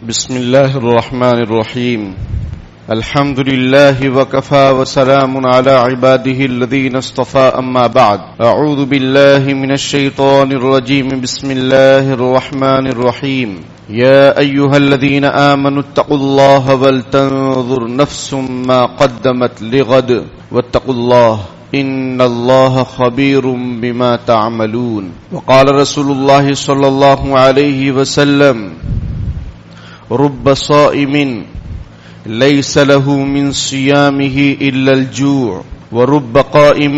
بسم الله الرحمن الرحيم الحمد لله وكفى وسلام على عباده الذين اصطفى أما بعد أعوذ بالله من الشيطان الرجيم بسم الله الرحمن الرحيم يا أيها الذين آمنوا اتقوا الله ولتنظر نفس ما قدمت لغد واتقوا الله إن الله خبير بما تعملون وقال رسول الله صلى الله عليه وسلم رب صائم ليس له من صيامه إلا الجوع ورب قائم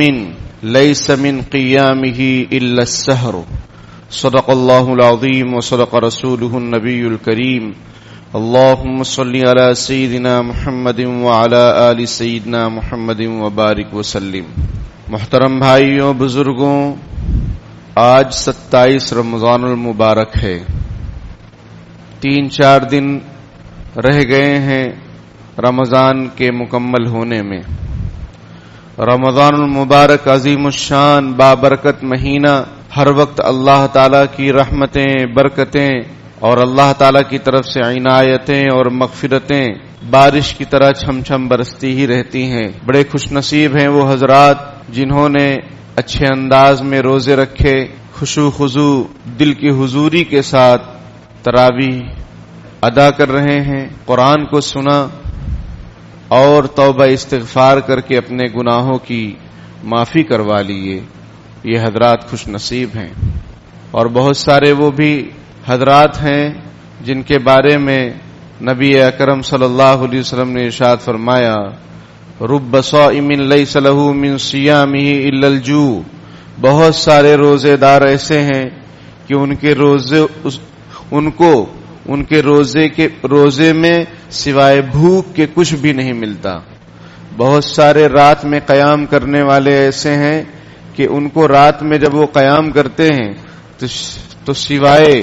ليس من قيامه إلا السهر صدق الله العظيم وصدق رسوله النبي الكريم اللهم صل على سيدنا محمد وعلى آل سيدنا محمد وبارك وسلم. محترم بھائیوں بزرگوں، آج 27 رمضان المبارک ہے. 3-4 دن رہ گئے ہیں رمضان کے مکمل ہونے میں. رمضان المبارک عظیم الشان بابرکت مہینہ، ہر وقت اللہ تعالیٰ کی رحمتیں، برکتیں اور اللہ تعالیٰ کی طرف سے عنایتیں اور مغفرتیں بارش کی طرح چھم چھم برستی ہی رہتی ہیں. بڑے خوش نصیب ہیں وہ حضرات جنہوں نے اچھے انداز میں روزے رکھے، خشوع خضوع دل کی حضوری کے ساتھ تراویح ادا کر رہے ہیں، قرآن کو سنا اور توبہ استغفار کر کے اپنے گناہوں کی معافی کروا لیے. یہ حضرات خوش نصیب ہیں. اور بہت سارے وہ بھی حضرات ہیں جن کے بارے میں نبی اکرم صلی اللہ علیہ وسلم نے ارشاد فرمایا رب صائم لیس لہ من صیامہ الا الجوع. بہت سارے روزے دار ایسے ہیں کہ ان کے روزے میں سوائے بھوک کے کچھ بھی نہیں ملتا. بہت سارے رات میں قیام کرنے والے ایسے ہیں کہ ان کو رات میں جب وہ قیام کرتے ہیں تو سوائے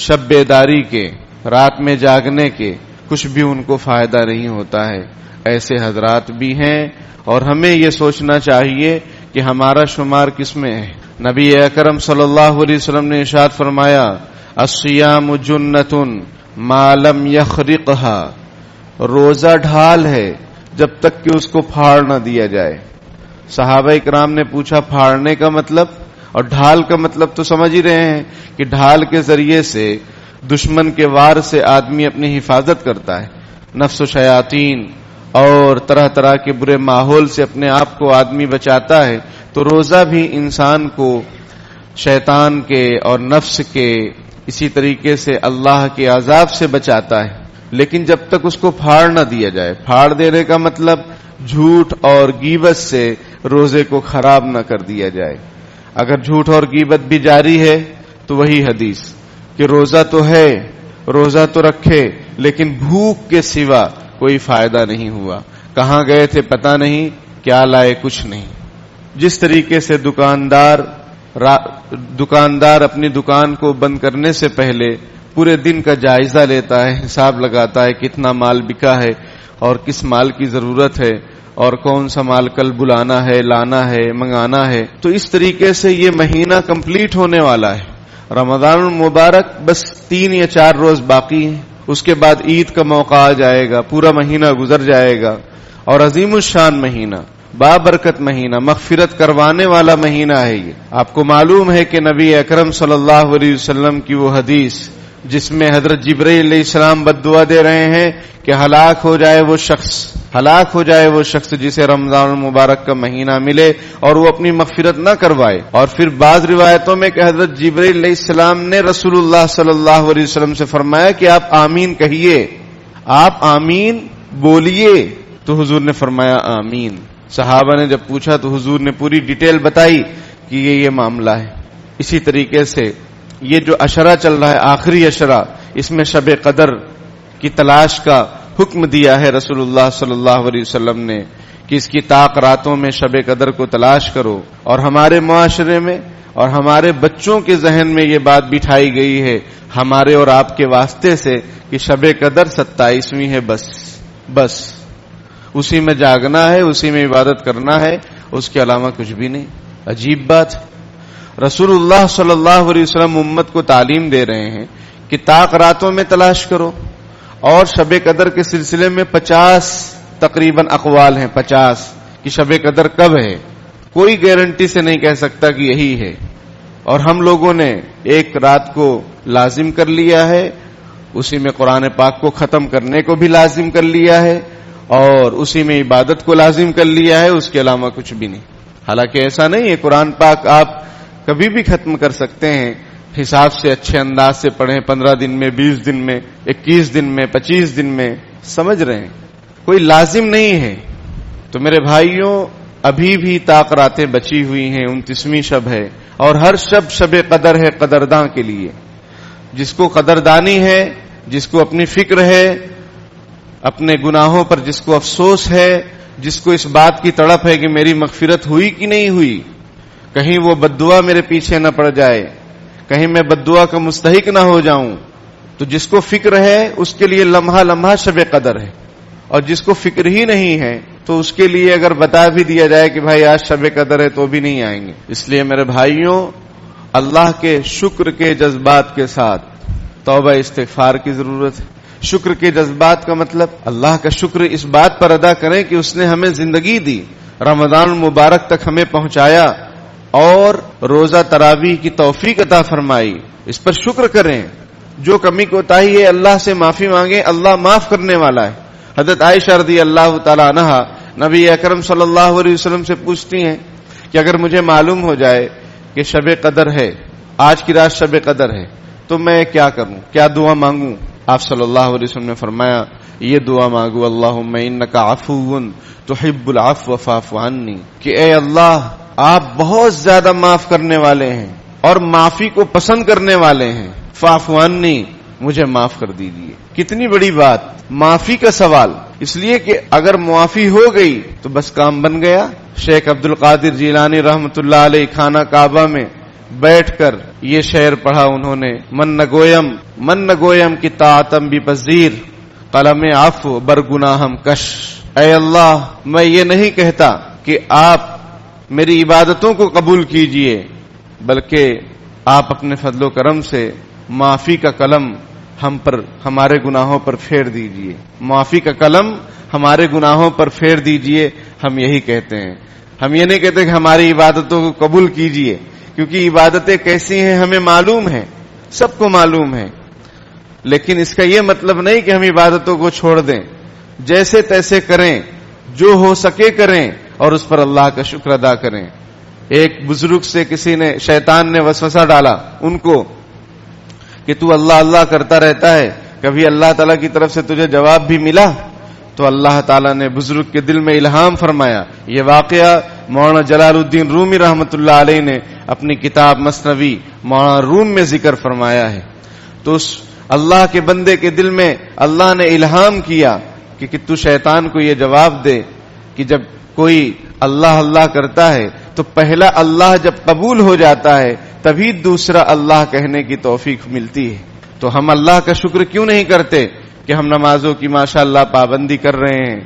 شب بیداری کے، رات میں جاگنے کے کچھ بھی ان کو فائدہ نہیں ہوتا ہے. ایسے حضرات بھی ہیں اور ہمیں یہ سوچنا چاہیے کہ ہمارا شمار کس میں ہے. نبی اکرم صلی اللہ علیہ وسلم نے ارشاد فرمایا الصیام جنۃ ما لم یخرقها. روزہ ڈھال ہے جب تک کہ اس کو پھاڑ نہ دیا جائے. صحابہ اکرام نے پوچھا پھاڑنے کا مطلب اور ڈھال کا مطلب تو سمجھ ہی رہے ہیں کہ ڈھال کے ذریعے سے دشمن کے وار سے آدمی اپنی حفاظت کرتا ہے، نفس و شیاطین اور طرح طرح کے برے ماحول سے اپنے آپ کو آدمی بچاتا ہے. تو روزہ بھی انسان کو شیطان کے اور نفس کے، اسی طریقے سے اللہ کے عذاب سے بچاتا ہے. لیکن جب تک اس کو پھاڑ نہ دیا جائے، پھاڑ دینے کا مطلب جھوٹ اور غیبت سے روزے کو خراب نہ کر دیا جائے. اگر جھوٹ اور غیبت بھی جاری ہے تو وہی حدیث کہ روزہ تو ہے، روزہ تو رکھے لیکن بھوک کے سوا کوئی فائدہ نہیں ہوا. کہاں گئے تھے پتہ نہیں، کیا لائے کچھ نہیں. جس طریقے سے دکاندار اپنی دکان کو بند کرنے سے پہلے پورے دن کا جائزہ لیتا ہے، حساب لگاتا ہے کتنا مال بکا ہے اور کس مال کی ضرورت ہے اور کون سا مال کل بلانا ہے، لانا ہے، منگانا ہے. تو اس طریقے سے یہ مہینہ کمپلیٹ ہونے والا ہے. رمضان المبارک بس 3 یا 4 روز باقی ہیں، اس کے بعد عید کا موقع آ جائے گا، پورا مہینہ گزر جائے گا. اور عظیم الشان مہینہ، بابرکت مہینہ، مغفرت کروانے والا مہینہ ہے یہ. آپ کو معلوم ہے کہ نبی اکرم صلی اللہ علیہ وسلم کی وہ حدیث جس میں حضرت جبرائیل علیہ السلام بد دعا دے رہے ہیں کہ ہلاک ہو جائے وہ شخص جسے رمضان المبارک کا مہینہ ملے اور وہ اپنی مغفرت نہ کروائے. اور پھر بعض روایتوں میں کہ حضرت جبرائیل علیہ السلام نے رسول اللہ صلی اللہ علیہ وسلم سے فرمایا کہ آپ آمین کہیے، آپ آمین بولیے. تو حضور نے فرمایا آمین. صحابہ نے جب پوچھا تو حضور نے پوری ڈیٹیل بتائی کہ یہ معاملہ ہے. اسی طریقے سے یہ جو عشرہ چل رہا ہے، آخری عشرہ، اس میں شب قدر کی تلاش کا حکم دیا ہے رسول اللہ صلی اللہ علیہ وسلم نے کہ اس کی طاق راتوں میں شب قدر کو تلاش کرو. اور ہمارے معاشرے میں اور ہمارے بچوں کے ذہن میں یہ بات بٹھائی گئی ہے ہمارے اور آپ کے واسطے سے کہ شب قدر 27ویں ہے، بس اسی میں جاگنا ہے، اسی میں عبادت کرنا ہے، اس کے علاوہ کچھ بھی نہیں. عجیب بات. رسول اللہ صلی اللہ علیہ وسلم امت کو تعلیم دے رہے ہیں کہ طاق راتوں میں تلاش کرو اور شب قدر کے سلسلے میں 50 تقریباً اقوال ہیں، 50 کہ شب قدر کب ہے. کوئی گارنٹی سے نہیں کہہ سکتا کہ یہی ہے. اور ہم لوگوں نے ایک رات کو لازم کر لیا ہے، اسی میں قرآن پاک کو ختم کرنے کو بھی لازم کر لیا ہے، اور اسی میں عبادت کو لازم کر لیا ہے، اس کے علاوہ کچھ بھی نہیں. حالانکہ ایسا نہیں ہے، قرآن پاک آپ کبھی بھی ختم کر سکتے ہیں، حساب سے اچھے انداز سے پڑھیں، 15 دن میں، 20 دن میں، 21 دن میں، 25 دن میں. سمجھ رہے ہیں؟ کوئی لازم نہیں ہے. تو میرے بھائیوں، ابھی بھی طاق راتیں بچی ہوئی ہیں، 29ویں شب ہے، اور ہر شب قدر ہے قدرداں کے لیے. جس کو قدردانی ہے، جس کو اپنی فکر ہے، اپنے گناہوں پر جس کو افسوس ہے، جس کو اس بات کی تڑپ ہے کہ میری مغفرت ہوئی کہ نہیں ہوئی، کہیں وہ بددعا میرے پیچھے نہ پڑ جائے، کہیں میں بددعا کا مستحق نہ ہو جاؤں، تو جس کو فکر ہے اس کے لیے لمحہ لمحہ شب قدر ہے. اور جس کو فکر ہی نہیں ہے تو اس کے لیے اگر بتا بھی دیا جائے کہ بھائی آج شب قدر ہے تو بھی نہیں آئیں گے. اس لیے میرے بھائیوں، اللہ کے شکر کے جذبات کے ساتھ توبہ استغفار کی ضرورت ہے. شکر کے جذبات کا مطلب اللہ کا شکر اس بات پر ادا کریں کہ اس نے ہمیں زندگی دی، رمضان المبارک تک ہمیں پہنچایا، اور روزہ تراویح کی توفیق عطا فرمائی. اس پر شکر کریں. جو کمی کوتاہی ہے اللہ سے معافی مانگیں، اللہ معاف کرنے والا ہے. حضرت عائشہ رضی اللہ تعالی عنہا نبی اکرم صلی اللہ علیہ وسلم سے پوچھتی ہیں کہ اگر مجھے معلوم ہو جائے کہ شب قدر ہے، آج کی رات شب قدر ہے، تو میں کیا کروں، کیا دعا مانگوں؟ آپ صلی اللہ علیہ وسلم نے فرمایا یہ دعا مانگو، اللہم انک عفو تحب العفو فاعف عنی، کہ اے اللہ آپ بہت زیادہ معاف کرنے والے ہیں اور معافی کو پسند کرنے والے ہیں، فاعف عنی، مجھے معاف کر دیجیے. کتنی بڑی بات، معافی کا سوال. اس لیے کہ اگر معافی ہو گئی تو بس کام بن گیا. شیخ عبد القادر جیلانی رحمت اللہ علیہ خانہ کعبہ میں بیٹھ کر یہ شعر پڑھا انہوں نے، من نگویم کی طاعتم بھی پذیر، قلم عفو بر گناہم کش. اے اللہ، میں یہ نہیں کہتا کہ آپ میری عبادتوں کو قبول کیجئے، بلکہ آپ اپنے فضل و کرم سے معافی کا قلم ہم پر، ہمارے گناہوں پر پھیر دیجئے. معافی کا قلم ہمارے گناہوں پر پھیر دیجئے. ہم یہی کہتے ہیں. ہم یہ نہیں کہتے کہ ہماری عبادتوں کو قبول کیجئے، کیونکہ عبادتیں کیسی ہیں ہمیں معلوم ہے، سب کو معلوم ہے. لیکن اس کا یہ مطلب نہیں کہ ہم عبادتوں کو چھوڑ دیں. جیسے تیسے کریں، جو ہو سکے کریں، اور اس پر اللہ کا شکر ادا کریں. ایک بزرگ سے کسی نے، شیطان نے وسوسہ ڈالا ان کو کہ تو اللہ اللہ کرتا رہتا ہے، کبھی اللہ تعالیٰ کی طرف سے تجھے جواب بھی ملا؟ تو اللہ تعالیٰ نے بزرگ کے دل میں الہام فرمایا. یہ واقعہ مولانا جلال الدین رومی رحمت اللہ علیہ نے اپنی کتاب مثنوی مولانا روم میں ذکر فرمایا ہے. تو اس اللہ کے بندے کے دل میں اللہ نے الہام کیا کہ تو شیطان کو یہ جواب دے کہ جب کوئی اللہ اللہ کرتا ہے تو پہلا اللہ جب قبول ہو جاتا ہے تبھی دوسرا اللہ کہنے کی توفیق ملتی ہے. تو ہم اللہ کا شکر کیوں نہیں کرتے کہ ہم نمازوں کی ماشاءاللہ پابندی کر رہے ہیں،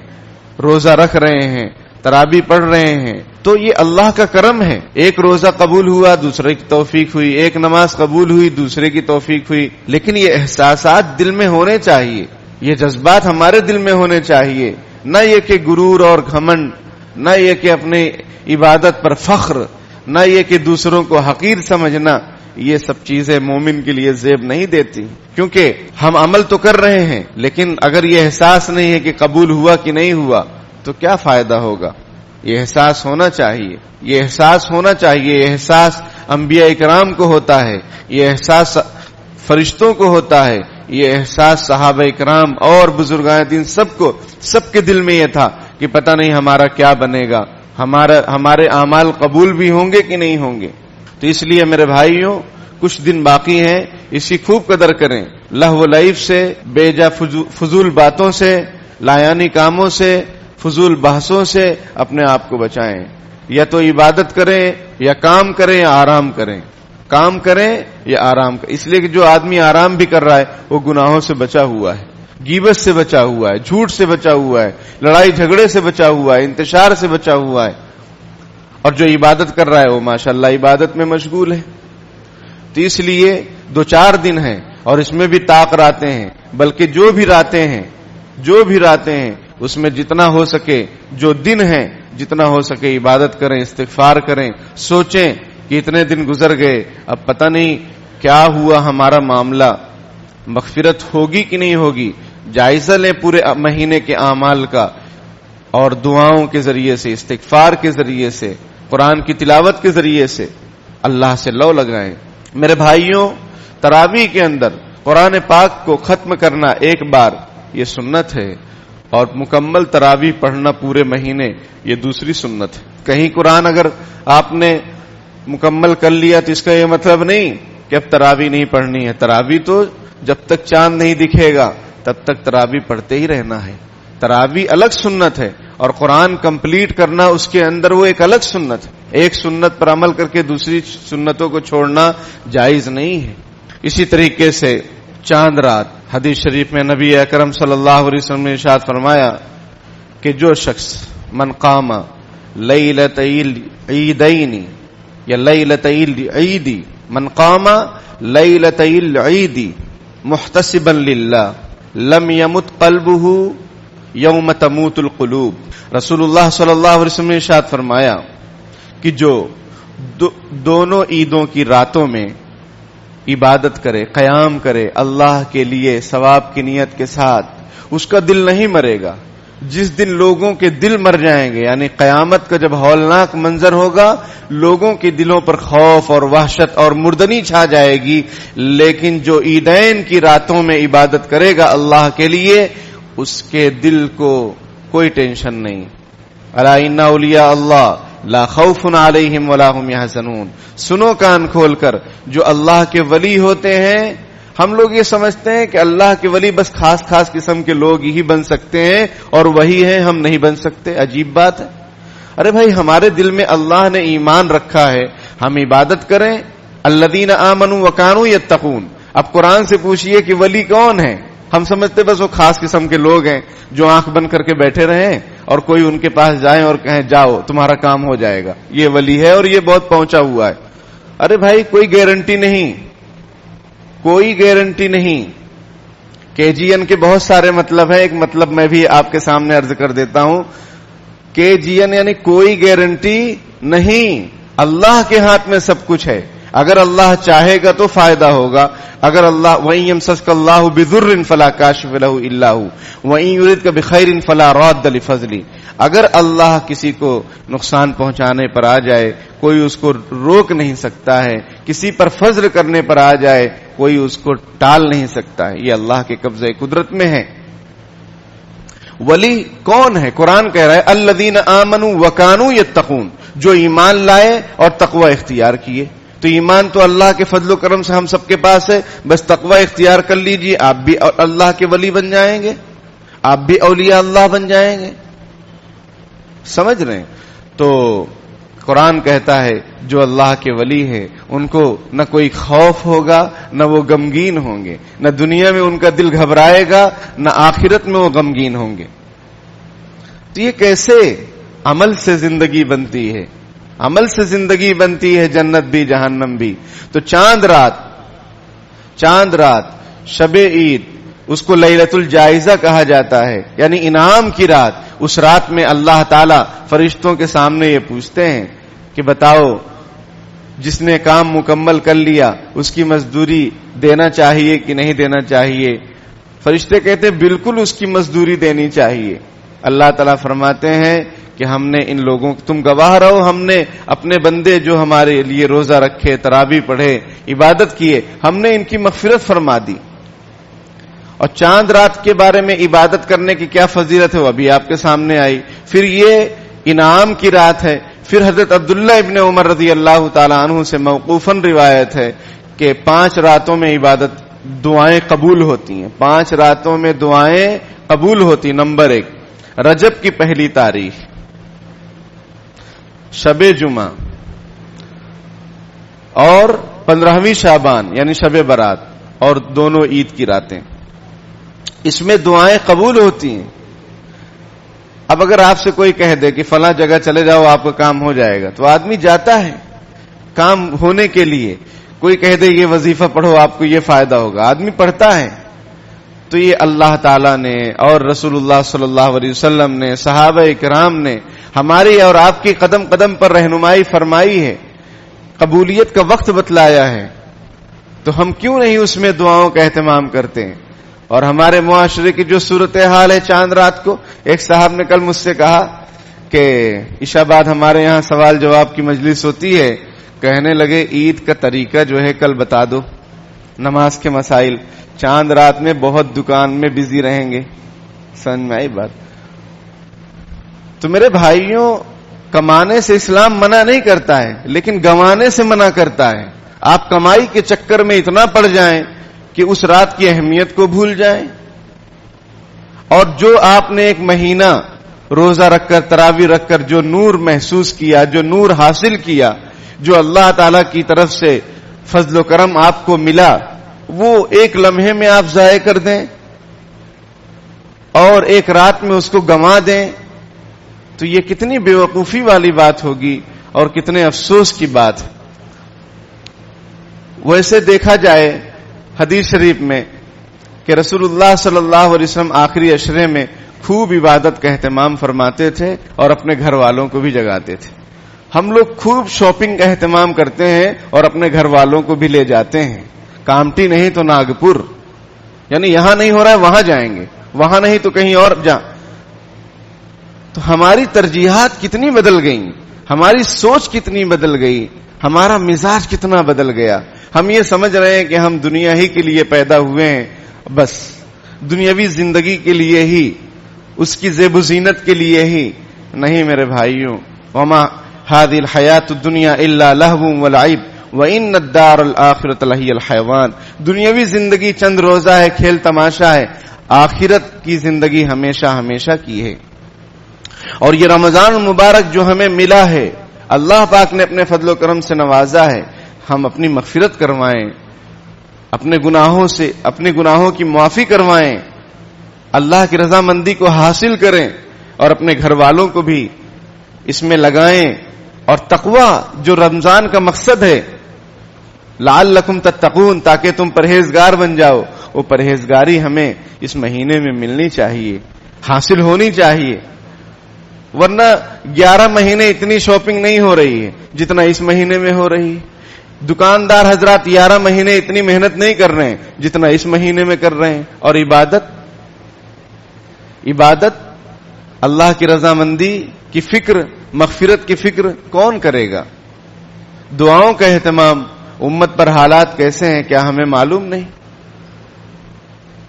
روزہ رکھ رہے ہیں، تراویح پڑھ رہے ہیں؟ تو یہ اللہ کا کرم ہے. ایک روزہ قبول ہوا، دوسرے کی توفیق ہوئی، ایک نماز قبول ہوئی، دوسرے کی توفیق ہوئی. لیکن یہ احساسات دل میں ہونے چاہیے، یہ جذبات ہمارے دل میں ہونے چاہیے. نہ یہ کہ غرور اور گھمنڈ، نہ یہ کہ اپنی عبادت پر فخر، نہ یہ کہ دوسروں کو حقیر سمجھنا. یہ سب چیزیں مومن کے لیے زیب نہیں دیتی، کیونکہ ہم عمل تو کر رہے ہیں لیکن اگر یہ احساس نہیں ہے کہ قبول ہوا کہ نہیں ہوا تو کیا فائدہ ہوگا. یہ احساس ہونا چاہیے، یہ احساس ہونا چاہیے. یہ احساس انبیاء اکرام کو ہوتا ہے، یہ احساس فرشتوں کو ہوتا ہے، یہ احساس صحابہ اکرام اور بزرگان دین سب کے دل میں یہ تھا کہ پتہ نہیں ہمارا کیا بنے گا، ہمارے اعمال قبول بھی ہوں گے کہ نہیں ہوں گے. تو اس لیے میرے بھائیوں، کچھ دن باقی ہیں، اس کی خوب قدر کریں. لہو و لعب سے، بے جا فضول باتوں سے، لایانی کاموں سے، فضول بحثوں سے اپنے آپ کو بچائیں. یا تو عبادت کریں، یا کام کریں، یا آرام کریں. کام کریں یا آرام کریں. اس لیے کہ جو آدمی آرام بھی کر رہا ہے وہ گناہوں سے بچا ہوا ہے، غیبت سے بچا ہوا ہے، جھوٹ سے بچا ہوا ہے، لڑائی جھگڑے سے بچا ہوا ہے، انتشار سے بچا ہوا ہے. اور جو عبادت کر رہا ہے وہ ماشاءاللہ عبادت میں مشغول ہے. تو اس لیے 2-4 دن ہیں، اور اس میں بھی طاق راتیں ہیں، بلکہ جو بھی راتیں ہیں اس میں جتنا ہو سکے، جو دن ہیں جتنا ہو سکے عبادت کریں، استغفار کریں، سوچیں کہ اتنے دن گزر گئے، اب پتہ نہیں کیا ہوا ہمارا معاملہ، مغفرت ہوگی کہ نہیں ہوگی، جائزہ لیں پورے مہینے کے اعمال کا، اور دعاؤں کے ذریعے سے، استغفار کے ذریعے سے، قرآن کی تلاوت کے ذریعے سے اللہ سے لو لگائیں۔ میرے بھائیوں، تراویح کے اندر قرآن پاک کو ختم کرنا ایک بار یہ سنت ہے، اور مکمل تراویح پڑھنا پورے مہینے یہ دوسری سنت ہے۔ کہیں قرآن اگر آپ نے مکمل کر لیا تو اس کا یہ مطلب نہیں کہ اب تراویح نہیں پڑھنی ہے۔ تراویح تو جب تک چاند نہیں دکھے گا تب تک تراویح پڑھتے ہی رہنا ہے۔ تراویح الگ سنت ہے، اور قرآن کمپلیٹ کرنا اس کے اندر وہ ایک الگ سنت ہے۔ ایک سنت پر عمل کر کے دوسری سنتوں کو چھوڑنا جائز نہیں ہے۔ اسی طریقے سے چاند رات، حدیث شریف میں نبی اکرم صلی اللہ علیہ وسلم نے ارشاد فرمایا کہ جو شخص من قام لیلۃ العیدین یا لیلۃ العید، من قام لیلۃ العید محتسبا للہ لم يمت قلبہ یوم تموت القلوب، رسول اللہ صلی اللہ علیہ وسلم نے ارشاد فرمایا کہ جو دونوں عیدوں کی راتوں میں عبادت کرے، قیام کرے اللہ کے لیے ثواب کی نیت کے ساتھ، اس کا دل نہیں مرے گا۔ جس دن لوگوں کے دل مر جائیں گے، یعنی قیامت کا جب ہولناک منظر ہوگا، لوگوں کے دلوں پر خوف اور وحشت اور مردنی چھا جائے گی، لیکن جو عیدین کی راتوں میں عبادت کرے گا اللہ کے لیے، اس کے دل کو کوئی ٹینشن نہیں۔ الا ان اولیاء اللہ لا خوف علیہم ولا هم يحزنون، سنو کان کھول کر، جو اللہ کے ولی ہوتے ہیں، ہم لوگ یہ سمجھتے ہیں کہ اللہ کے ولی بس خاص خاص قسم کے لوگ ہی بن سکتے ہیں اور وہی ہیں، ہم نہیں بن سکتے۔ عجیب بات ہے۔ ارے بھائی، ہمارے دل میں اللہ نے ایمان رکھا ہے، ہم عبادت کریں۔ الذین آمنوا وکانوا یتقون، اب قرآن سے پوچھئے کہ ولی کون ہے؟ ہم سمجھتے بس وہ خاص قسم کے لوگ ہیں جو آنکھ بند کر کے بیٹھے رہیں اور کوئی ان کے پاس جائیں اور کہیں جاؤ تمہارا کام ہو جائے گا، یہ ولی ہے اور یہ بہت پہنچا ہوا ہے۔ ارے بھائی، کوئی گارنٹی نہیں، کوئی گارنٹی نہیں۔ KGN کے بہت سارے مطلب ہیں، ایک مطلب میں بھی آپ کے سامنے عرض کر دیتا ہوں۔ KGN یعنی کوئی گارنٹی نہیں، اللہ کے ہاتھ میں سب کچھ ہے۔ اگر اللہ چاہے گا تو فائدہ ہوگا، اگر اللہ وَإِن يَمْسَسْكَ اللَّهُ بِضُرٍّ فَلَا كَاشِفَ لَهُ إِلَّا هُوَ وَإِن يُرِدْكَ بِخَيْرٍ فَلَا رَادَّ لِفَضْلِهِ، اگر اللہ کسی کو نقصان پہنچانے پر آ جائے کوئی اس کو روک نہیں سکتا ہے، کسی پر فضل کرنے پر آ جائے کوئی اس کو ٹال نہیں سکتا ہے، یہ اللہ کے قبضے قدرت میں ہے۔ ولی کون ہے؟ قرآن کہہ رہا ہے الذین آمنوا وکانوا یتقون، جو ایمان لائے اور تقوی اختیار کیے۔ تو ایمان تو اللہ کے فضل و کرم سے ہم سب کے پاس ہے، بس تقوی اختیار کر لیجئے، آپ بھی اللہ کے ولی بن جائیں گے، آپ بھی اولیاء اللہ بن جائیں گے۔ سمجھ رہے ہیں؟ تو قرآن کہتا ہے جو اللہ کے ولی ہے ان کو نہ کوئی خوف ہوگا، نہ وہ غمگین ہوں گے، نہ دنیا میں ان کا دل گھبرائے گا، نہ آخرت میں وہ غمگین ہوں گے۔ تو یہ کیسے عمل سے زندگی بنتی ہے؟ عمل سے زندگی بنتی ہے، جنت بھی جہنم بھی۔ تو چاند رات شب عید، اس کو لیلۃ الجائزہ کہا جاتا ہے، یعنی انعام کی رات۔ اس رات میں اللہ تعالی فرشتوں کے سامنے یہ پوچھتے ہیں کہ بتاؤ جس نے کام مکمل کر لیا اس کی مزدوری دینا چاہیے کہ نہیں دینا چاہیے؟ فرشتے کہتے ہیں بالکل اس کی مزدوری دینی چاہیے۔ اللہ تعالیٰ فرماتے ہیں کہ ہم نے ان لوگوں، تم گواہ رہو، ہم نے اپنے بندے جو ہمارے لیے روزہ رکھے، تراویح پڑھے، عبادت کیے، ہم نے ان کی مغفرت فرما دی۔ اور چاند رات کے بارے میں عبادت کرنے کی کیا فضیلت ہے وہ ابھی آپ کے سامنے آئی۔ پھر یہ انعام کی رات ہے۔ پھر حضرت عبداللہ ابن عمر رضی اللہ تعالی عنہ سے موقوفاً روایت ہے کہ 5 راتوں میں عبادت دعائیں قبول ہوتی ہیں، 5 راتوں میں دعائیں قبول ہوتی۔ نمبر 1 رجب کی پہلی تاریخ، شب جمعہ، اور 15ویں شعبان یعنی شب برات، اور دونوں عید کی راتیں، اس میں دعائیں قبول ہوتی ہیں۔ اب اگر آپ سے کوئی کہہ دے کہ فلاں جگہ چلے جاؤ آپ کا کام ہو جائے گا، تو آدمی جاتا ہے کام ہونے کے لیے۔ کوئی کہہ دے یہ وظیفہ پڑھو آپ کو یہ فائدہ ہوگا، آدمی پڑھتا ہے تو یہ اللہ تعالیٰ نے اور رسول اللہ صلی اللہ علیہ وسلم نے، صحابہ کرام نے ہماری اور آپ کی قدم قدم پر رہنمائی فرمائی ہے، قبولیت کا وقت بتلایا ہے، تو ہم کیوں نہیں اس میں دعاؤں کا اہتمام کرتے ہیں؟ اور ہمارے معاشرے کی جو صورتحال ہے چاند رات کو، ایک صاحب نے کل مجھ سے کہا کہ عشاء بعد ہمارے یہاں سوال جواب کی مجلس ہوتی ہے، کہنے لگے عید کا طریقہ جو ہے کل بتا دو، نماز کے مسائل، چاند رات میں بہت دکان میں بزی رہیں گے۔ سمجھ میں آئی بات؟ تو میرے بھائیوں، کمانے سے اسلام منع نہیں کرتا ہے، لیکن گنوانے سے منع کرتا ہے۔ آپ کمائی کے چکر میں اتنا پڑ جائیں کہ اس رات کی اہمیت کو بھول جائیں، اور جو آپ نے ایک مہینہ روزہ رکھ کر، تراویح رکھ کر جو نور محسوس کیا، جو نور حاصل کیا، جو اللہ تعالی کی طرف سے فضل و کرم آپ کو ملا، وہ ایک لمحے میں آپ ضائع کر دیں اور ایک رات میں اس کو گنوا دیں، تو یہ کتنی بے وقوفی والی بات ہوگی اور کتنے افسوس کی بات ہے۔ ویسے دیکھا جائے حدیث شریف میں کہ رسول اللہ صلی اللہ علیہ وسلم آخری عشرے میں خوب عبادت کا اہتمام فرماتے تھے اور اپنے گھر والوں کو بھی جگاتے تھے۔ ہم لوگ خوب شاپنگ کا اہتمام کرتے ہیں اور اپنے گھر والوں کو بھی لے جاتے ہیں، کامٹی نہیں تو ناگپور، یعنی یہاں نہیں ہو رہا ہے وہاں جائیں گے، وہاں نہیں تو کہیں اور تو ہماری ترجیحات کتنی بدل گئیں، ہماری سوچ کتنی بدل گئی، ہمارا مزاج کتنا بدل گیا۔ ہم یہ سمجھ رہے ہیں کہ ہم دنیا ہی کے لیے پیدا ہوئے ہیں، بس دنیاوی زندگی کے لیے ہی، اس کی زیب و زینت کے لیے ہی۔ نہیں میرے بھائیوں، وما هذه الحیات الدنیا الا لہو ولعب وان الدار الاخرۃ لہی الحیوان۔ دنیاوی زندگی چند روزہ ہے، کھیل تماشا ہے، آخرت کی زندگی ہمیشہ ہمیشہ کی ہے۔ اور یہ رمضان المبارک جو ہمیں ملا ہے، اللہ پاک نے اپنے فضل و کرم سے نوازا ہے، ہم اپنی مغفرت کروائیں، اپنے گناہوں سے اپنے گناہوں کی معافی کروائیں، اللہ کی رضامندی کو حاصل کریں اور اپنے گھر والوں کو بھی اس میں لگائیں۔ اور تقوی جو رمضان کا مقصد ہے، لعلکم تتقون، تاکہ تم پرہیزگار بن جاؤ، وہ پرہیزگاری ہمیں اس مہینے میں ملنی چاہیے، حاصل ہونی چاہیے۔ ورنہ 11 مہینے اتنی شاپنگ نہیں ہو رہی ہے جتنا اس مہینے میں ہو رہی ہے۔ دکاندار حضرات 11 مہینے اتنی محنت نہیں کر رہے ہیں جتنا اس مہینے میں کر رہے ہیں۔ اور عبادت اللہ کی رضامندی کی فکر، مغفرت کی فکر کون کرے گا؟ دعاؤں کا اہتمام، امت پر حالات کیسے ہیں کیا ہمیں معلوم نہیں؟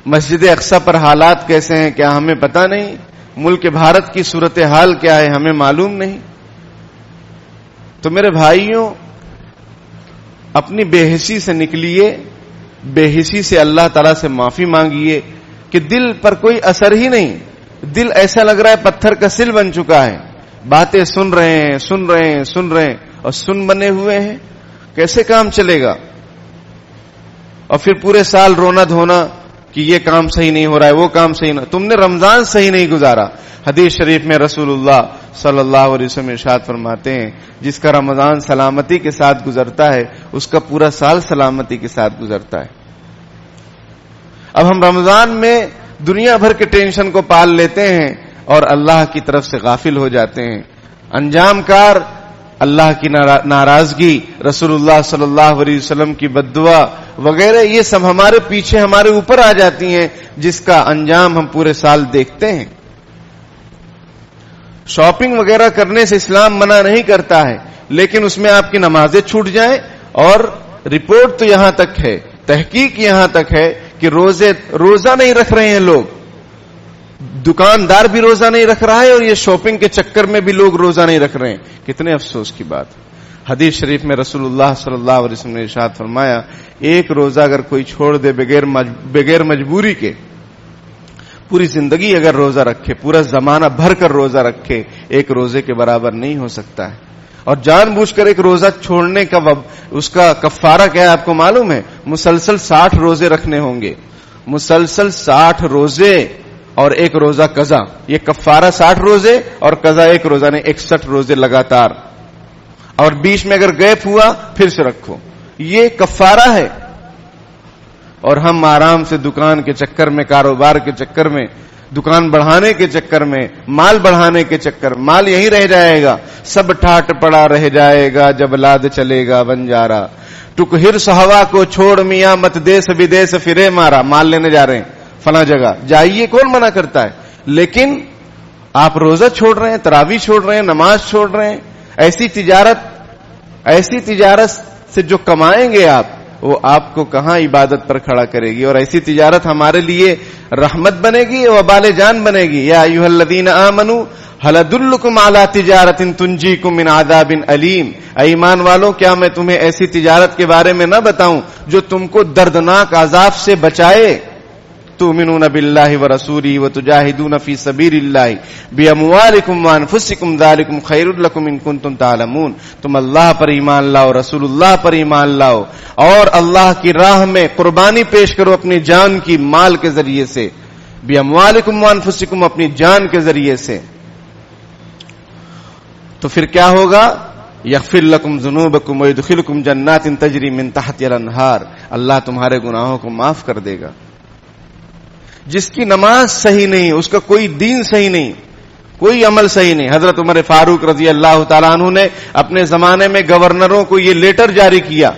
مسجد اقصی پر حالات کیسے ہیں کیا ہمیں پتہ نہیں؟ ملک بھارت کی صورتحال کیا ہے ہمیں معلوم نہیں؟ تو میرے بھائیوں، اپنی بے حسی سے نکلیے، بے حسی سے اللہ تعالیٰ سے معافی مانگیے کہ دل پر کوئی اثر ہی نہیں، دل ایسا لگ رہا ہے پتھر کا سل بن چکا ہے، باتیں سن رہے ہیں اور سن بنے ہوئے ہیں، کیسے کام چلے گا؟ اور پھر پورے سال رونا دھونا کہ یہ کام صحیح نہیں ہو رہا ہے، وہ کام صحیح نہیں، تم نے رمضان صحیح نہیں گزارا۔ حدیث شریف میں رسول اللہ صلی اللہ علیہ وسلم ارشاد فرماتے ہیں، جس کا رمضان سلامتی کے ساتھ گزرتا ہے اس کا پورا سال سلامتی کے ساتھ گزرتا ہے۔ اب ہم رمضان میں دنیا بھر کے ٹینشن کو پال لیتے ہیں اور اللہ کی طرف سے غافل ہو جاتے ہیں۔ انجام کار اللہ کی ناراضگی، رسول اللہ صلی اللہ علیہ وسلم کی بد دعا وغیرہ، یہ سب ہمارے پیچھے ہمارے اوپر آ جاتی ہیں، جس کا انجام ہم پورے سال دیکھتے ہیں۔ شاپنگ وغیرہ کرنے سے اسلام منع نہیں کرتا ہے، لیکن اس میں آپ کی نمازیں چھوٹ جائیں، اور رپورٹ تو یہاں تک ہے، تحقیق یہاں تک ہے کہ روزہ نہیں رکھ رہے ہیں لوگ، دکاندار بھی روزہ نہیں رکھ رہا ہے، اور یہ شاپنگ کے چکر میں بھی لوگ روزہ نہیں رکھ رہے ہیں۔ کتنے افسوس کی بات۔ حدیث شریف میں رسول اللہ صلی اللہ علیہ وسلم نے ارشاد فرمایا، ایک روزہ اگر کوئی چھوڑ دے بغیر مجبوری کے، پوری زندگی اگر روزہ رکھے، پورا زمانہ بھر کر روزہ رکھے، ایک روزے کے برابر نہیں ہو سکتا ہے۔ اور جان بوجھ کر ایک روزہ چھوڑنے کا اس کا کفارہ کیا ہے آپ کو معلوم ہے؟ مسلسل 60 روزے رکھنے ہوں گے، مسلسل 60 روزے اور ایک روزہ قضا۔ یہ کفارہ 60 روزے اور قضا ایک روزہ، نے 61 روزے لگاتار، اور بیچ میں اگر گیپ ہوا پھر سے رکھو۔ یہ کفارہ ہے. اور ہم آرام سے دکان کے چکر میں، کاروبار کے چکر میں، دکان بڑھانے کے چکر میں، مال بڑھانے کے چکر میں، مال یہی رہ جائے گا، سب ٹھاٹ پڑا رہ جائے گا جب لاد چلے گا بنجارا. ٹک ہرس ہوا کو چھوڑ میاں مت دیس بدیس فرے مارا. مال لینے جا رہے ہیں فلاں جگہ، جائیے، کون منع کرتا ہے؟ لیکن آپ روزہ چھوڑ رہے ہیں، تراویح چھوڑ رہے ہیں، نماز چھوڑ رہے ہیں. ایسی تجارت سے جو کمائیں گے آپ، وہ آپ کو کہاں عبادت پر کھڑا کرے گی؟ اور ایسی تجارت ہمارے لیے رحمت بنے گی، وبال جان بنے گی. یا ایھا الذین آمنوا هل ادلکم علی تجارت تنجیکم من عذاب علیم. اے ایمان والو، کیا میں تمہیں ایسی تجارت کے بارے میں نہ بتاؤں جو تم کو دردناک عذاب سے بچائے؟ تؤمنون باللہ ورسولہ وتجاہدون فی سبیل اللہ باموالکم وانفسکم ذالکم خیر لکم ان کنتم تعلمون. تم اللہ پر ایمان لاؤ، رسول اللہ پر ایمان لاؤ، اور اللہ کی راہ میں قربانی پیش کرو اپنی جان کی، مال کے ذریعے سے. باموالکم وانفسکم، اپنی جان کے ذریعے سے. تو پھر کیا ہوگا؟ یغفر لکم ذنوبکم ویدخلکم جنات تجری من تحتها الانہار. اللہ تمہارے گناہوں کو معاف کر دے گا. جس کی نماز صحیح نہیں، اس کا کوئی دین صحیح نہیں، کوئی عمل صحیح نہیں. حضرت عمر فاروق رضی اللہ تعالیٰ عنہ نے اپنے زمانے میں گورنروں کو یہ لیٹر جاری کیا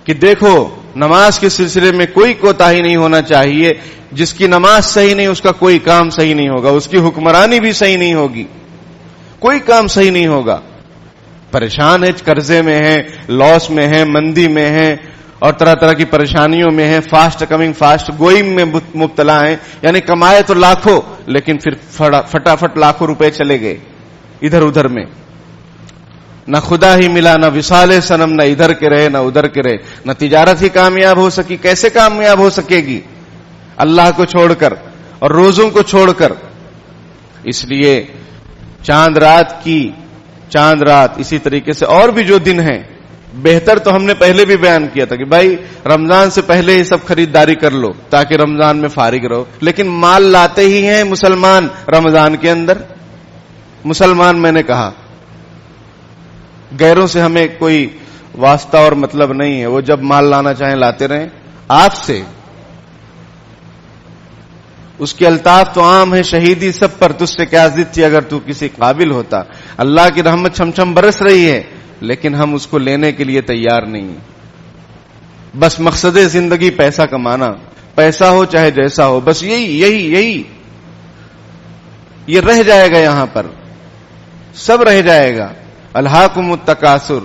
کہ دیکھو، نماز کے سلسلے میں کوئی کوتاہی نہیں ہونا چاہیے. جس کی نماز صحیح نہیں، اس کا کوئی کام صحیح نہیں ہوگا، اس کی حکمرانی بھی صحیح نہیں ہوگی، کوئی کام صحیح نہیں ہوگا. پریشان ہے، قرضے میں ہے، لاس میں ہے، مندی میں ہے، اور طرح طرح کی پریشانیوں میں ہیں، فاسٹ کمنگ فاسٹ گوئنگ میں مبتلا ہیں. یعنی کمائے تو لاکھوں، لیکن پھر فٹافٹ لاکھوں روپے چلے گئے ادھر ادھر میں. نہ خدا ہی ملا، نہ وصال صنم، نہ ادھر کے رہے نہ ادھر کے رہے. نہ تجارت ہی کامیاب ہو سکی. کیسے کامیاب ہو سکے گی اللہ کو چھوڑ کر اور روزوں کو چھوڑ کر؟ اس لیے چاند رات اسی طریقے سے اور بھی جو دن ہیں، بہتر تو ہم نے پہلے بھی بیان کیا تھا کہ بھائی رمضان سے پہلے ہی سب خریداری کر لو تاکہ رمضان میں فارغ رہو. لیکن مال لاتے ہی ہیں مسلمان رمضان کے اندر. مسلمان، میں نے کہا غیروں سے ہمیں کوئی واسطہ اور مطلب نہیں ہے، وہ جب مال لانا چاہیں لاتے رہیں. آپ سے اس کے الطاف تو عام ہے، شہیدی سب پر، تجھ سے کیا ضد تھی اگر تو کسی قابل ہوتا. اللہ کی رحمت چھم چھم برس رہی ہے، لیکن ہم اس کو لینے کے لیے تیار نہیں ہیں. بس مقصد زندگی پیسہ کمانا، پیسہ ہو چاہے جیسا ہو، بس یہی یہ رہ جائے گا. یہاں پر سب رہ جائے گا. الہاکم التکاثر،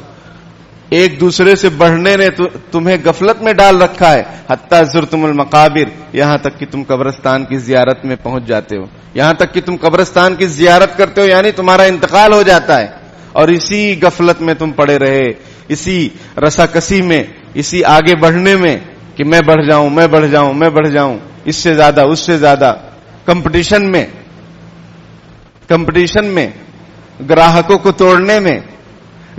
ایک دوسرے سے بڑھنے نے تمہیں غفلت میں ڈال رکھا ہے. حتی زرتم المقابر، یہاں تک کہ تم قبرستان کی زیارت میں پہنچ جاتے ہو. یہاں تک کہ تم قبرستان کی زیارت کرتے ہو، یعنی تمہارا انتقال ہو جاتا ہے، اور اسی غفلت میں تم پڑے رہے، اسی رساکسی میں، اسی آگے بڑھنے میں کہ میں بڑھ جاؤں، اس سے زیادہ کمپٹیشن میں، گراہکوں کو توڑنے میں.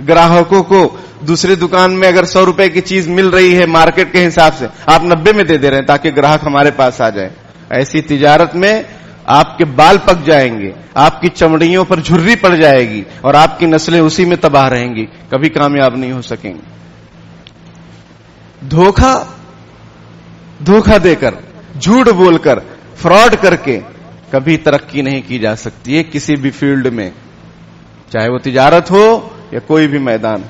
گراہکوں کو دوسری دکان میں اگر 100 روپے کی چیز مل رہی ہے مارکیٹ کے حساب سے، آپ 90 میں دے دے رہے ہیں تاکہ گراہک ہمارے پاس آ جائے. ایسی تجارت میں آپ کے بال پک جائیں گے، آپ کی چمڑیوں پر جھری پڑ جائے گی، اور آپ کی نسلیں اسی میں تباہ رہیں گی، کبھی کامیاب نہیں ہو سکیں گے. دھوکہ دے کر، جھوٹ بول کر، فراڈ کر کے کبھی ترقی نہیں کی جا سکتی ہے کسی بھی فیلڈ میں، چاہے وہ تجارت ہو یا کوئی بھی میدان.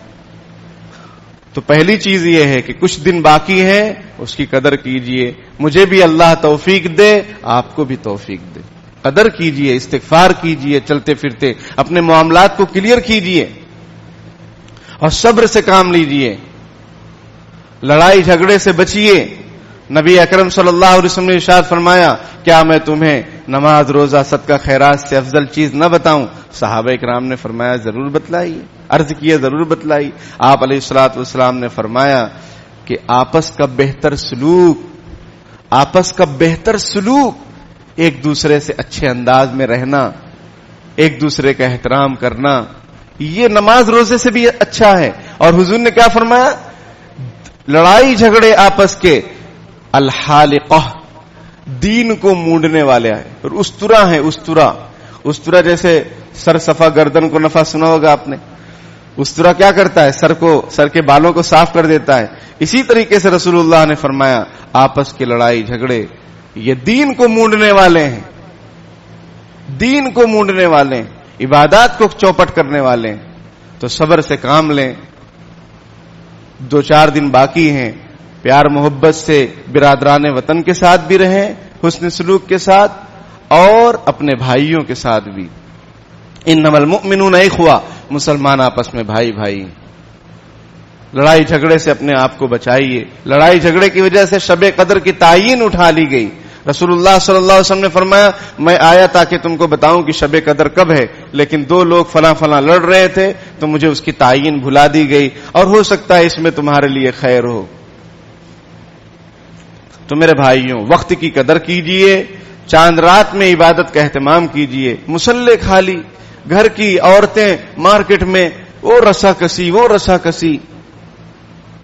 تو پہلی چیز یہ ہے کہ کچھ دن باقی ہے، اس کی قدر کیجئے. مجھے بھی اللہ توفیق دے، آپ کو بھی توفیق دے. قدر کیجئے، استغفار کیجئے، چلتے پھرتے اپنے معاملات کو کلیئر کیجئے اور صبر سے کام لیجئے. لڑائی جھگڑے سے بچیے. نبی اکرم صلی اللہ علیہ وسلم نے ارشاد فرمایا، کیا میں تمہیں نماز، روزہ، صدقہ، خیرات سے افضل چیز نہ بتاؤں؟ صحابہ کرام نے فرمایا ضرور بتلائیے. عرض کیا ضرور بتلائیے. آپ علیہ الصلوۃ والسلام نے فرمایا کہ آپس کا بہتر سلوک، ایک دوسرے سے اچھے انداز میں رہنا، ایک دوسرے کا احترام کرنا، یہ نماز روزے سے بھی اچھا ہے. اور حضور نے کیا فرمایا؟ لڑائی جھگڑے آپس کے الحالقہ، دین کو مونڈنے والے ہیں. اور استرا جیسے سر صفا گردن کو نفع سنا ہوگا آپ نے. استرا کیا کرتا ہے؟ سر کے بالوں کو صاف کر دیتا ہے. اسی طریقے سے رسول اللہ نے فرمایا آپس کی لڑائی جھگڑے یہ دین کو مونڈنے والے ہیں، دین کو مونڈنے والے ہیں، عبادات کو چوپٹ کرنے والے ہیں. تو صبر سے کام لیں. 2-4 دن باقی ہیں. پیار محبت سے برادران وطن کے ساتھ بھی رہیں، حسن سلوک کے ساتھ، اور اپنے بھائیوں کے ساتھ بھی. انما المؤمنون اخوہ، مسلمان آپس میں بھائی بھائی. لڑائی جھگڑے سے اپنے آپ کو بچائیے. لڑائی جھگڑے کی وجہ سے شب قدر کی تعین اٹھا لی گئی. رسول اللہ صلی اللہ علیہ وسلم نے فرمایا میں آیا تاکہ تم کو بتاؤں کہ شب قدر کب ہے، لیکن 2 لوگ فلاں فلاں لڑ رہے تھے تو مجھے اس کی تعین بھلا دی گئی، اور ہو سکتا ہے اس میں تمہارے لیے خیر ہو. تو میرے بھائیوں، وقت کی قدر کیجئے. چاند رات میں عبادت کا اہتمام کیجئے. مصلے خالی، گھر کی عورتیں مارکیٹ میں وہ رسا کسی.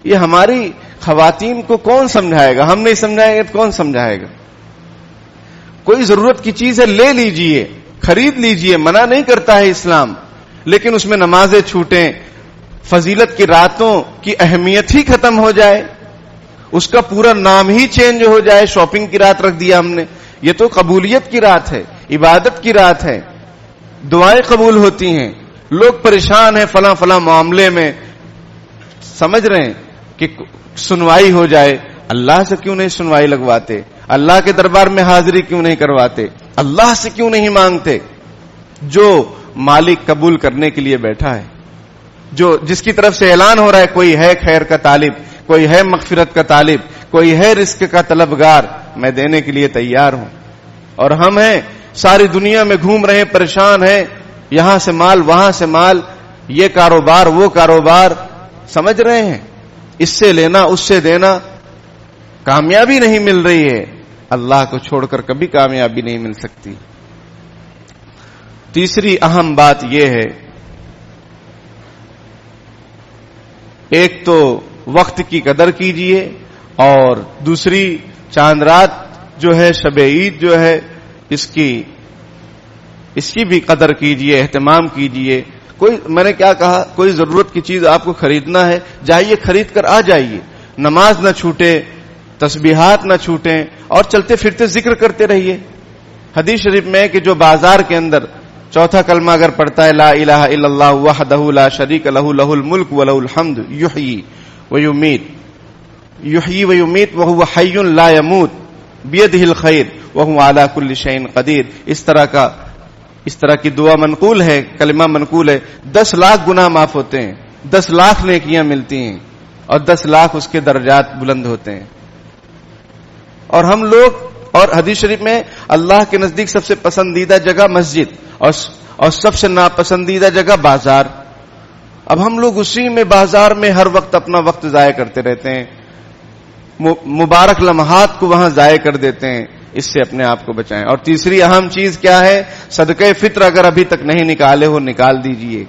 یہ ہماری خواتین کو کون سمجھائے گا؟ ہم نہیں سمجھائیں گے تو کون سمجھائے گا؟ کوئی ضرورت کی چیز ہے لے لیجئے، خرید لیجئے، منع نہیں کرتا ہے اسلام، لیکن اس میں نمازیں چھوٹیں، فضیلت کی راتوں کی اہمیت ہی ختم ہو جائے، اس کا پورا نام ہی چینج ہو جائے. شاپنگ کی رات رکھ دیا ہم نے. یہ تو قبولیت کی رات ہے، عبادت کی رات ہے، دعائیں قبول ہوتی ہیں. لوگ پریشان ہیں فلاں فلاں معاملے میں، سمجھ رہے ہیں کہ سنوائی ہو جائے. اللہ سے کیوں نہیں سنوائی لگواتے؟ اللہ کے دربار میں حاضری کیوں نہیں کرواتے؟ اللہ سے کیوں نہیں مانگتے؟ جو مالک قبول کرنے کے لیے بیٹھا ہے، جس کی طرف سے اعلان ہو رہا ہے کوئی ہے خیر کا طالب، کوئی ہے مغفرت کا طالب، کوئی ہے رزق کا طلبگار، میں دینے کے لیے تیار ہوں. اور ہم ہیں ساری دنیا میں گھوم رہے ہیں، پریشان ہیں، یہاں سے مال وہاں سے مال، یہ کاروبار وہ کاروبار، سمجھ رہے ہیں؟ اس سے لینا اس سے دینا، کامیابی نہیں مل رہی ہے. اللہ کو چھوڑ کر کبھی کامیابی نہیں مل سکتی. تیسری اہم بات یہ ہے، ایک تو وقت کی قدر کیجئے، اور دوسری چاند رات جو ہے، شب عید جو ہے، اس کی بھی قدر کیجئے، اہتمام کیجئے. میں نے کیا کہا، کوئی ضرورت کی چیز آپ کو خریدنا ہے، جائیے خرید کر آ جائیے. نماز نہ چھوٹے، تسبیحات نہ چھوٹیں، اور چلتے پھرتے ذکر کرتے رہیے. حدیث شریف میں ہے کہ جو بازار کے اندر 4تھا کلمہ اگر پڑھتا ہے لا الہ الا اللہ وحدہ لا شریک لہ لہ الملک ولہ الحمد یحیی ویمیت وہو حی لا یموت بیدہ الخیر وہو علی کل شیء قدیر، اس طرح کی دعا منقول ہے، کلمہ منقول ہے. 10 لاکھ گناہ معاف ہوتے ہیں، 10 لاکھ نیکیاں ملتی ہیں، اور 10 لاکھ اس کے درجات بلند ہوتے ہیں. اور ہم لوگ، اور حدیث شریف میں اللہ کے نزدیک سب سے پسندیدہ جگہ مسجد، اور سب سے ناپسندیدہ جگہ بازار. اب ہم لوگ اسی میں بازار میں ہر وقت اپنا وقت ضائع کرتے رہتے ہیں، مبارک لمحات کو وہاں ضائع کر دیتے ہیں. اس سے اپنے آپ کو بچائیں. اور تیسری اہم چیز کیا ہے؟ صدقہ فطر اگر ابھی تک نہیں نکالے ہو، نکال دیجئے.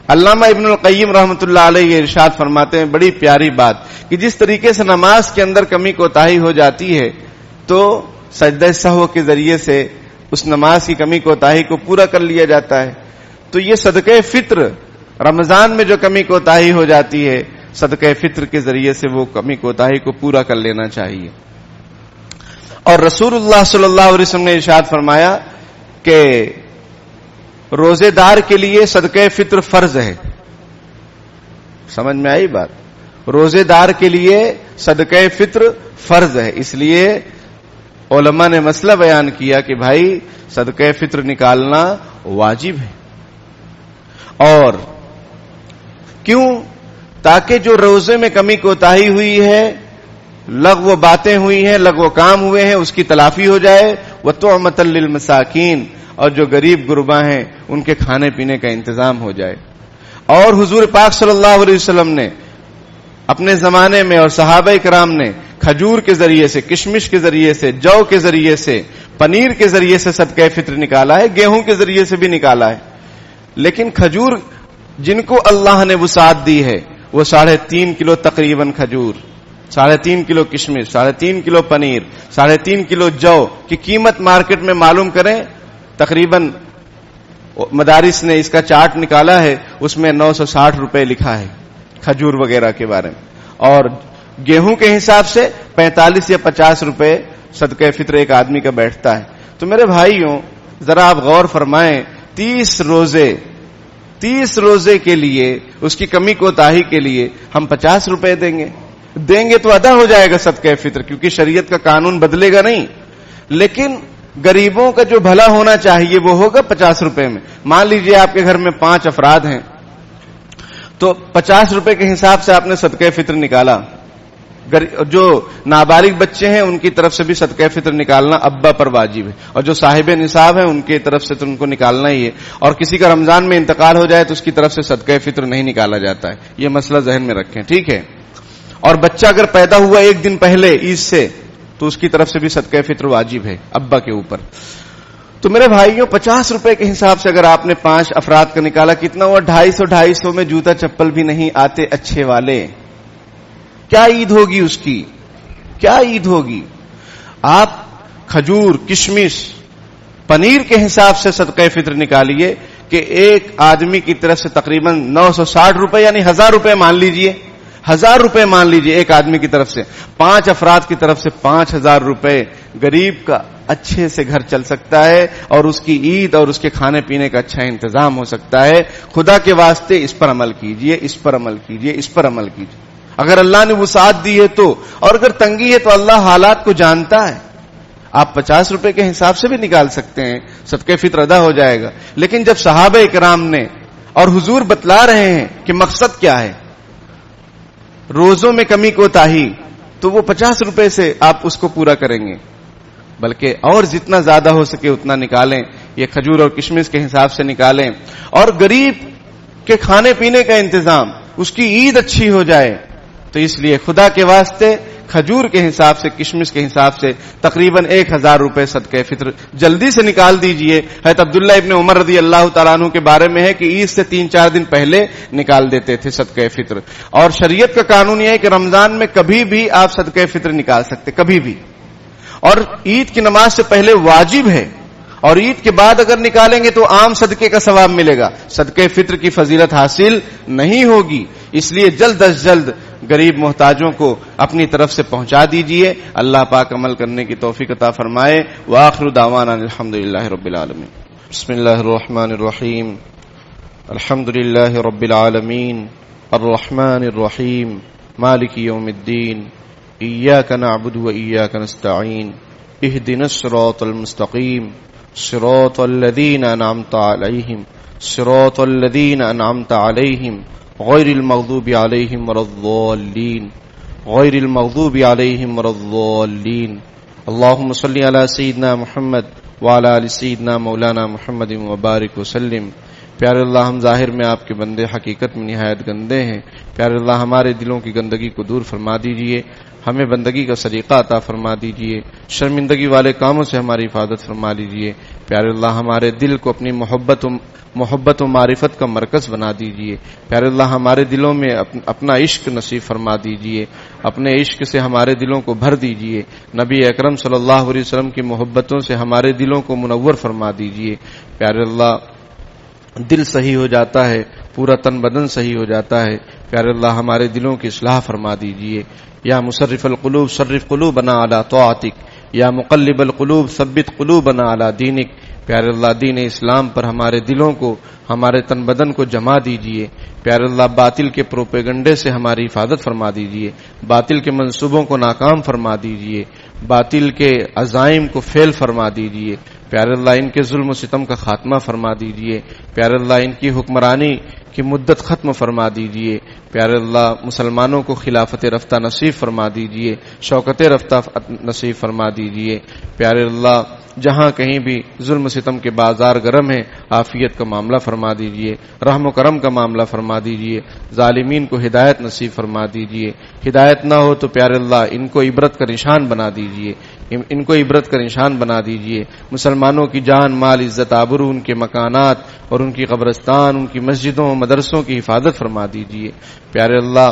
علامہ ابن القیم رحمۃ اللہ علیہ ارشاد فرماتے ہیں بڑی پیاری بات، کہ جس طریقے سے نماز کے اندر کمی کوتاہی ہو جاتی ہے تو سجدہ سہو کے ذریعے سے اس نماز کی کمی کوتاہی کو پورا کر لیا جاتا ہے. تو یہ صدقہ فطر، رمضان میں جو کمی کوتاہی ہو جاتی ہے، صدقہ فطر کے ذریعے سے وہ کمی کوتاہی کو پورا کر لینا چاہیے. اور رسول اللہ صلی اللہ علیہ وسلم نے ارشاد فرمایا کہ روزے دار کے لیے صدقہ فطر فرض ہے. سمجھ میں آئی بات؟ روزے دار کے لیے صدقہ فطر فرض ہے. اس لیے علماء نے مسئلہ بیان کیا کہ بھائی صدقہ فطر نکالنا واجب ہے. اور کیوں؟ تاکہ جو روزے میں کمی کوتاہی ہوئی ہے، لغو باتیں ہوئی ہیں، لغو کام ہوئے ہیں، اس کی تلافی ہو جائے. وَطُعْمَةً لِّلْمَسَاكِينَ، اور جو غریب غربا ہیں ان کے کھانے پینے کا انتظام ہو جائے. اور حضور پاک صلی اللہ علیہ وسلم نے اپنے زمانے میں اور صحابہ کرام نے کھجور کے ذریعے سے، کشمش کے ذریعے سے، جو کے ذریعے سے، پنیر کے ذریعے سے صدقہ فطر نکالا ہے، گیہوں کے ذریعے سے بھی نکالا ہے. لیکن کھجور جن کو اللہ نے وسعت دی ہے وہ 3.5 کلو تقریباً کھجور، 3.5 کلو کشمش، 3.5 کلو پنیر، 3.5 کلو جو کی قیمت مارکیٹ میں معلوم کریں، تقریباً مدارس نے اس کا چارٹ نکالا ہے، اس میں 960 روپے لکھا ہے کھجور وغیرہ کے بارے میں، اور گیہوں کے حساب سے 45 یا 50 روپے صدقہ فطر ایک آدمی کا بیٹھتا ہے۔ تو میرے بھائیوں ذرا آپ غور فرمائیں، 30 روزے کے لیے اس کی کمی کوتاہی کے لیے ہم 50 روپے دیں گے تو ادا ہو جائے گا صدقہ فطر، کیونکہ شریعت کا قانون بدلے گا نہیں، لیکن غریبوں کا جو بھلا ہونا چاہیے وہ ہوگا 50 روپے میں۔ مان لیجئے آپ کے گھر میں 5 افراد ہیں تو 50 روپے کے حساب سے آپ نے صدقہ فطر نکالا۔ جو نابالغ بچے ہیں ان کی طرف سے بھی صدقہ فطر نکالنا ابا پر واجب ہے، اور جو صاحب نصاب ہیں ان کی طرف سے تو ان کو نکالنا ہی ہے، اور کسی کا رمضان میں انتقال ہو جائے تو اس کی طرف سے صدقہ فطر نہیں نکالا جاتا ہے، یہ مسئلہ ذہن میں رکھیں، ٹھیک ہے۔ اور بچہ اگر پیدا ہوا 1 دن پہلے عید سے تو اس کی طرف سے بھی صدقہ فطر واجب ہے ابا کے اوپر۔ تو میرے بھائیوں 50 روپے کے حساب سے اگر آپ نے 5 افراد کا نکالا کتنا ہوا؟ 250 میں جوتا چپل بھی نہیں آتے اچھے والے، کیا عید ہوگی اس کی، کیا عید ہوگی؟ آپ کھجور، کشمش، پنیر کے حساب سے صدقہ فطر نکالیے کہ ایک آدمی کی طرف سے تقریباً 960 روپے یعنی 1000 روپے مان لیجئے، 1000 روپے مان لیجئے ایک آدمی کی طرف سے، 5 افراد کی طرف سے 5000 روپے غریب کا اچھے سے گھر چل سکتا ہے، اور اس کی عید اور اس کے کھانے پینے کا اچھا انتظام ہو سکتا ہے۔ خدا کے واسطے اس پر عمل کیجئے، اس پر عمل کیجئے، اس پر عمل کیجئے۔ اگر اللہ نے وسعت دی ہے تو، اور اگر تنگی ہے تو اللہ حالات کو جانتا ہے، آپ 50 روپے کے حساب سے بھی نکال سکتے ہیں، صدقہ فطر ادا ہو جائے گا۔ لیکن جب صحابہ اکرام نے اور حضور بتلا رہے ہیں کہ مقصد کیا ہے، روزوں میں کمی کوتاہی، تو وہ 50 روپے سے آپ اس کو پورا کریں گے، بلکہ اور جتنا زیادہ ہو سکے اتنا نکالیں، یہ کھجور اور کشمش کے حساب سے نکالیں، اور غریب کے کھانے پینے کا انتظام، اس کی عید اچھی ہو جائے۔ تو اس لیے خدا کے واسطے کھجور کے حساب سے، کشمش کے حساب سے تقریباً 1000 روپے صدقہ فطر جلدی سے نکال دیجئے۔ حضرت عبداللہ ابن عمر رضی اللہ تعالیٰ عنہ کے بارے میں ہے کہ عید سے 3-4 دن پہلے نکال دیتے تھے صدقہ فطر، اور شریعت کا قانون یہ ہے کہ رمضان میں کبھی بھی آپ صدقہ فطر نکال سکتے، کبھی بھی، اور عید کی نماز سے پہلے واجب ہے، اور عید کے بعد اگر نکالیں گے تو عام صدقے کا ثواب ملے گا، صدقہ فطر کی فضیلت حاصل نہیں ہوگی۔ اس لیے جلد از جلد غریب محتاجوں کو اپنی طرف سے پہنچا دیجئے، اللہ پاک عمل کرنے کی توفیق عطا فرمائے۔ وآخر دعوانا الحمدللہ رب العالمین۔ بسم اللہ الرحمن الرحیم، الحمدللہ رب العالمین، الرحمن الرحیم، مالک یوم الدین، ایاک نعبد و ایاک نستعین، اہدنا الصراط المستقیم، صراط الذین انعمت علیہم، صراط الذین انعمت علیہم غیر المغضوب علیہم ولا الضالین، غیر المغضوب علیہم ولا الضالین۔ اللہم صلی علی سیدنا محمد وعلی آل سیدنا مولانا محمد وبارک وسلم۔ پیارے اللہ، ہم ظاہر میں آپ کے بندے، حقیقت میں نہایت گندے ہیں۔ پیارے اللہ، ہمارے دلوں کی گندگی کو دور فرما دیجئے، ہمیں بندگی کا سلیقہ عطا فرما دیجئے، شرمندگی والے کاموں سے ہماری حفاظت فرما لیجئے۔ پیارے اللہ، ہمارے دل کو اپنی محبت و معرفت کا مرکز بنا دیجئے۔ پیارے اللہ، ہمارے دلوں میں اپنا عشق نصیب فرما دیجئے، اپنے عشق سے ہمارے دلوں کو بھر دیجئے، نبی اکرم صلی اللہ علیہ وسلم کی محبتوں سے ہمارے دلوں کو منور فرما دیجئے۔ پیارے اللہ، دل صحیح ہو جاتا ہے، پورا تن بدن صحیح ہو جاتا ہے۔ پیارے اللہ، ہمارے دلوں کی اصلاح فرما دیجئے۔ یا مصرف القلوب صرف قلوبنا علی طاعتک، یا مقلب القلوب ثبت قلوبنا علی دینک۔ پیارے اللہ، دین اسلام پر ہمارے دلوں کو، ہمارے تن بدن کو جما دیجئے۔ پیارے اللہ، باطل کے پروپیگنڈے سے ہماری حفاظت فرما دیجئے، باطل کے منصوبوں کو ناکام فرما دیجئے، باطل کے عزائم کو فیل فرما دیجئے۔ پیارے اللہ، ان کے ظلم و ستم کا خاتمہ فرما دیجئے۔ پیارے اللہ، ان کی حکمرانی کی مدت ختم فرما دیجئے۔ پیارے اللہ، مسلمانوں کو خلافت رفتہ نصیب فرما دیجئے، شوکت رفتہ نصیب فرما دیجئے۔ پیارے اللہ، جہاں کہیں بھی ظلم و ستم کے بازار گرم ہیں، عافیت کا معاملہ فرما دیجئے، رحم و کرم کا معاملہ فرما دیجئے، ظالمین کو ہدایت نصیب فرما دیجئے۔ ہدایت نہ ہو تو پیارے اللہ، ان کو عبرت کا نشان بنا دیجئے، ان کو عبرت کا نشان بنا دیجئے۔ مسلمانوں کی جان، مال، عزت، آبرو، ان کے مکانات اور ان کی قبرستان، ان کی مسجدوں، مدرسوں کی حفاظت فرما دیجئے۔ پیارے اللہ،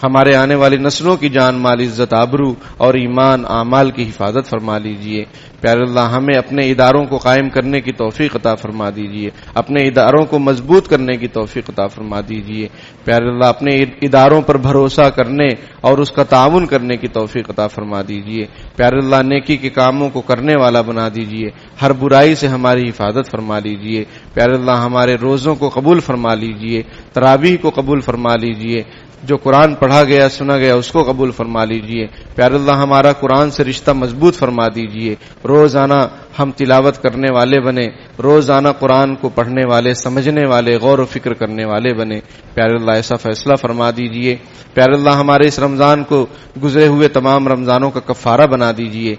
ہمارے آنے والی نسلوں کی جان مال عزت آبرو اور ایمان اعمال کی حفاظت فرما لیجئے۔ پیارے اللہ ہمیں اپنے اداروں کو قائم کرنے کی توفیق عطا فرما دیجئے، اپنے اداروں کو مضبوط کرنے کی توفیق عطا فرما دیجئے۔ پیارے اللہ اپنے اداروں پر بھروسہ کرنے اور اس کا تعاون کرنے کی توفیق عطا فرما دیجئے۔ پیارے اللہ نیکی کے کاموں کو کرنے والا بنا دیجئے، ہر برائی سے ہماری حفاظت فرما لیجئے۔ پیارے اللہ ہمارے روزوں کو قبول فرما لیجئے، تراویح کو قبول فرما لیجئے، جو قرآن پڑھا گیا سنا گیا اس کو قبول فرما لیجئے۔ پیارے اللہ ہمارا قرآن سے رشتہ مضبوط فرما دیجئے، روزانہ ہم تلاوت کرنے والے بنے، روزانہ قرآن کو پڑھنے والے، سمجھنے والے، غور و فکر کرنے والے بنے۔ پیارے اللہ ایسا فیصلہ فرما دیجئے۔ پیارے اللہ ہمارے اس رمضان کو گزرے ہوئے تمام رمضانوں کا کفارہ بنا دیجئے،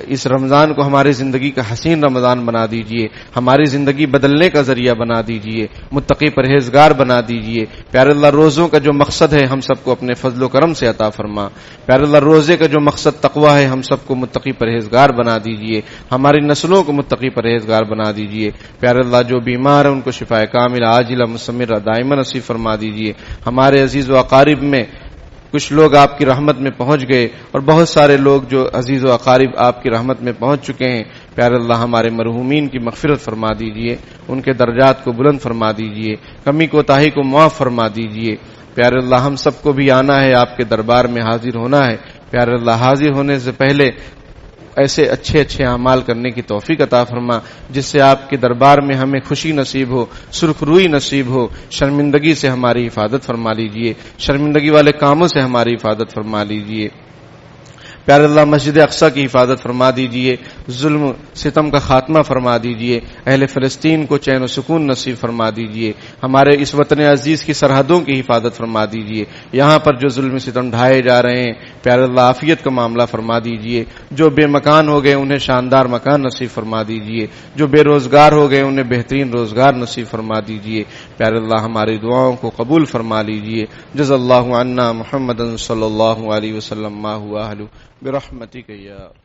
اس رمضان کو ہماری زندگی کا حسین رمضان بنا دیجئے، ہماری زندگی بدلنے کا ذریعہ بنا دیجئے، متقی پرہیزگار بنا دیجئے۔ پیارے اللہ روزوں کا جو مقصد ہے ہم سب کو اپنے فضل و کرم سے عطا فرما۔ پیارے اللہ روزے کا جو مقصد تقویٰ ہے ہم سب کو متقی پرہیزگار بنا دیجئے، ہماری نسلوں کو متقی پرہیزگار بنا دیجئے۔ پیارے اللہ جو بیمار ہیں ان کو شفاء کاملہ عاجلہ مستمرہ دائمہ نصیب فرما دیجئے۔ ہمارے عزیز و اقارب میں کچھ لوگ آپ کی رحمت میں پہنچ گئے اور بہت سارے لوگ جو عزیز و اقارب آپ کی رحمت میں پہنچ چکے ہیں، پیارے اللہ ہمارے مرحومین کی مغفرت فرما دیجئے، ان کے درجات کو بلند فرما دیجئے، کمی کوتاہی کو معاف فرما دیجئے۔ پیارے اللہ ہم سب کو بھی آنا ہے، آپ کے دربار میں حاضر ہونا ہے۔ پیارے اللہ حاضر ہونے سے پہلے ایسے اچھے اچھے اعمال کرنے کی توفیق عطا فرما جس سے آپ کے دربار میں ہمیں خوشی نصیب ہو، سرخ روئی نصیب ہو۔ شرمندگی سے ہماری حفاظت فرما لیجئے، شرمندگی والے کاموں سے ہماری حفاظت فرما لیجئے۔ پیارے اللہ مسجد اقصی کی حفاظت فرما دیجئے، ظلم ستم کا خاتمہ فرما دیجئے، اہل فلسطین کو چین و سکون نصیب فرما دیجئے، ہمارے اس وطن عزیز کی سرحدوں کی حفاظت فرما دیجئے۔ یہاں پر جو ظلم ستم ڈھائے جا رہے ہیں پیارے اللہ عافیت کا معاملہ فرما دیجئے، جو بے مکان ہو گئے انہیں شاندار مکان نصیب فرما دیجئے، جو بے روزگار ہو گئے انہیں بہترین روزگار نصیب فرما دیجئے۔ پیارے اللہ ہماری دعاؤں کو قبول فرما لیجئے۔ جزا اللہ عنا محمد صلی اللہ علیہ وسلم ما هو اہلہ برحمتک یا